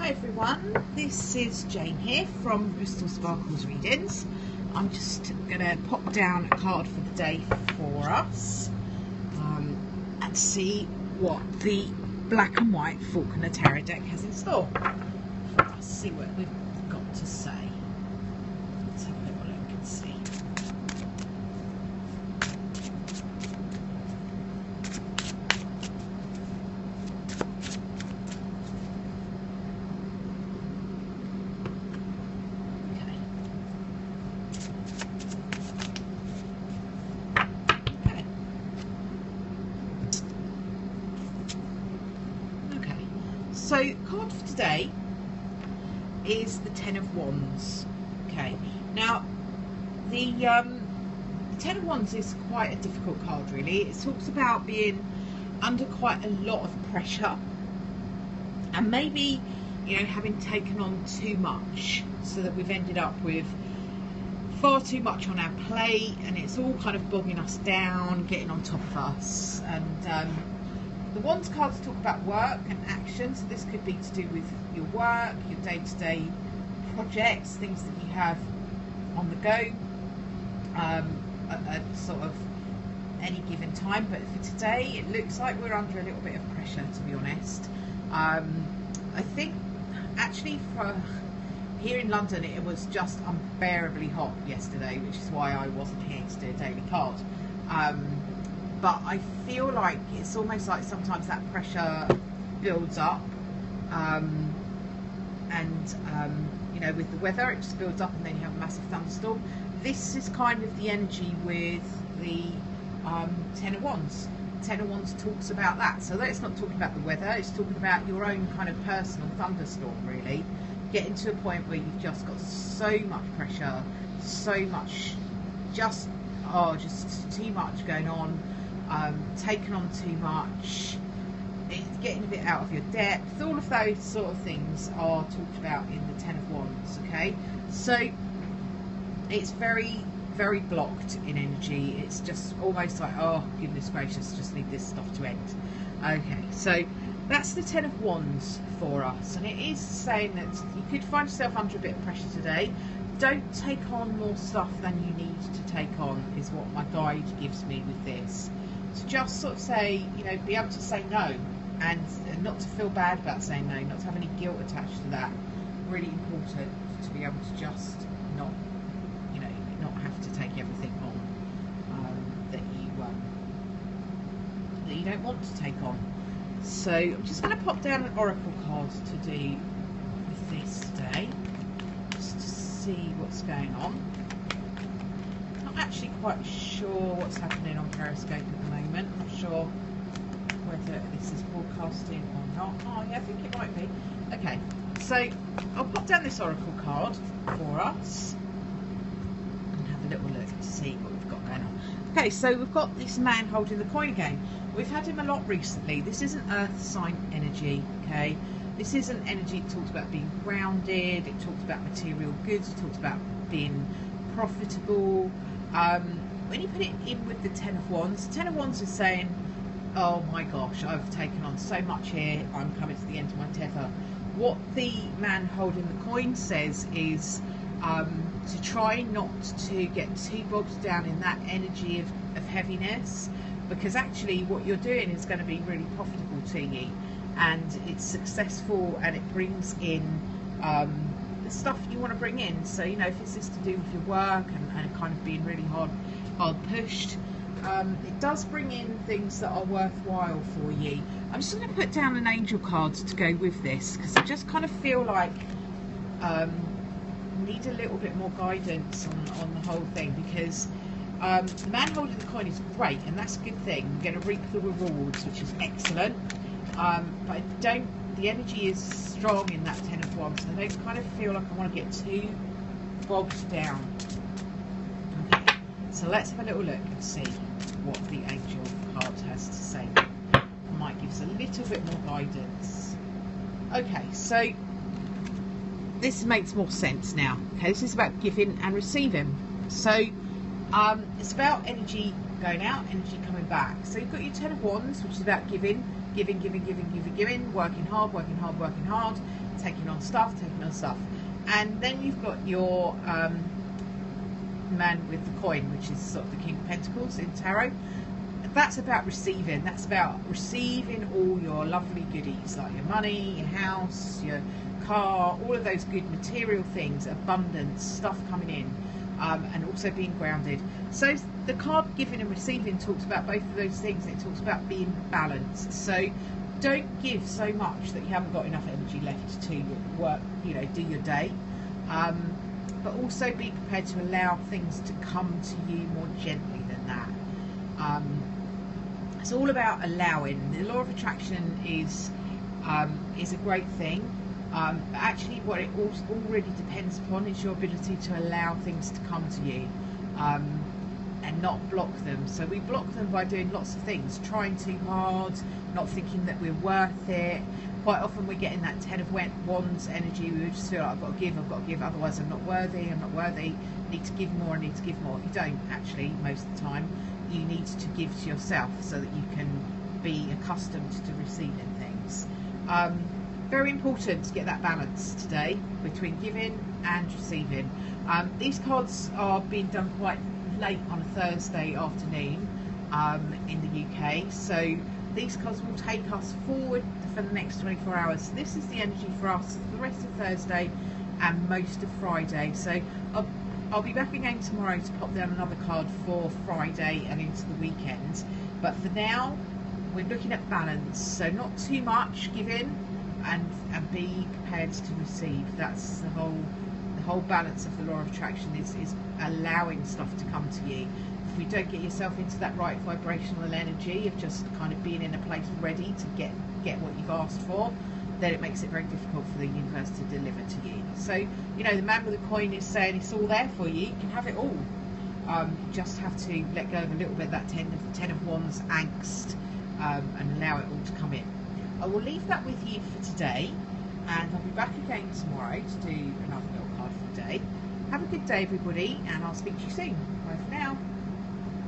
Hi everyone, this is Jane here from Bristol Sparkles Readings. I'm just going to pop down a card for the day for us and see what the black and white Falconer Tarot deck has in store for us. See what we've got to say. Let's have a little look and see. So, card for today is the Ten of Wands. Okay, now the Ten of Wands is quite a difficult card, really. It talks about being under quite a lot of pressure and maybe, you know, having taken on too much, so that we've ended up with far too much on our plate, and it's all kind of bogging us down, getting on top of us. And the Wands cards talk about work and action, so this could be to do with your work, your day-to-day projects, things that you have on the go at sort of any given time. But for today, it looks like we're under a little bit of pressure, to be honest. I think actually for here in London, it was just unbearably hot yesterday, which is why I wasn't here to do a daily card. But I feel like it's almost like sometimes that pressure builds up, you know, with the weather it just builds up and then you have a massive thunderstorm. This is kind of the energy with the Ten of Wands. Ten of Wands talks about that, so that it's not talking about the weather, it's talking about your own kind of personal thunderstorm, really. Getting to a point where you've just got so much pressure, so much just too much going on. Taking on too much, it's getting a bit out of your depth. All of those sort of things are talked about in the Ten of Wands. Okay, so it's very, very blocked in energy. It's just almost like, oh goodness gracious, just need this stuff to end. Okay, so that's the Ten of Wands for us, and it is saying that you could find yourself under a bit of pressure today. Don't take on more stuff than you need to take on, is what my guide gives me with this. To just sort of say, you know, be able to say no, and not to feel bad about saying no, not to have any guilt attached to that. Really important to be able to just not, you know, not have to take everything on that you don't want to take on. So I'm just going to pop down an oracle card to do with this today, just to see what's going on. Not actually quite sure what's happening on Periscope at the moment. Not sure whether this is broadcasting or not. Oh yeah, I think it might be. Okay, so I'll pop down this oracle card for us and have a little look to see what we've got going on. Okay, so we've got this man holding the coin again. We've had him a lot recently. This isn't earth sign energy, okay? This isn't energy that talks about being grounded, it talks about material goods, it talks about being profitable. When you put it in with the Ten of Wands, the Ten of Wands is saying, oh my gosh, I've taken on so much here, I'm coming to the end of my tether. What the man holding the coin says is to try not to get too bogged down in that energy of heaviness, because actually what you're doing is going to be really profitable to you, and it's successful, and it brings in the stuff you want to bring in. So, you know, if it's to do with your work and kind of being really hard pushed, it does bring in things that are worthwhile for you. I'm just going to put down an angel card to go with this, because I just kind of feel like need a little bit more guidance on the whole thing, because the man holding the coin is great, and that's a good thing. You're going to reap the rewards, which is excellent. But the energy is strong in that Ten of Wands, and I don't kind of feel like I want to get too bogged down. Okay, so let's have a little look and see what the angel card has to say. It might give us a little bit more guidance. Okay, so this makes more sense now. Okay, this is about giving and receiving. So it's about energy going out, energy coming back. So you've got your Ten of Wands, which is about giving, Giving, working hard, taking on stuff. And then you've got your man with the coin, which is sort of the King of Pentacles in tarot. That's about receiving. That's about receiving all your lovely goodies, like your money, your house, your car, all of those good material things, abundance, stuff coming in, and also being grounded. So the card giving and receiving talks about both of those things. It talks about being balanced. So don't give so much that you haven't got enough energy left to work, you know, do your day. But also be prepared to allow things to come to you more gently than that. It's all about allowing. The law of attraction is a great thing. But actually what it all really depends upon is your ability to allow things to come to you, and not block them. So we block them by doing lots of things, trying too hard, not thinking that we're worth it. Quite often we're getting that 10 of Wands energy. We just feel like I've got to give, otherwise I'm not worthy, I need to give more, You don't actually, most of the time. You need to give to yourself so that you can be accustomed to receiving things. Very important to get that balance today between giving and receiving. These cards are being done quite late on a Thursday afternoon in the UK, so these cards will take us forward for the next 24 hours. So this is the energy for us for the rest of Thursday and most of Friday. So I'll be back again tomorrow to pop down another card for Friday and into the weekend. But for now, we're looking at balance. So not too much giving and be prepared to receive. That's the whole balance of the law of attraction is allowing stuff to come to you. If you don't get yourself into that right vibrational energy of just kind of being in a place ready to get what you've asked for, then it makes it very difficult for the universe to deliver to you. So, you know, the man with the coin is saying it's all there for you. You can have it all. You just have to let go of a little bit of that 10 of Wands angst, and allow it all to come in. I will leave that with you for today, and I'll be back again tomorrow to do another little card for the day. Have a good day, everybody, and I'll speak to you soon. Bye for now.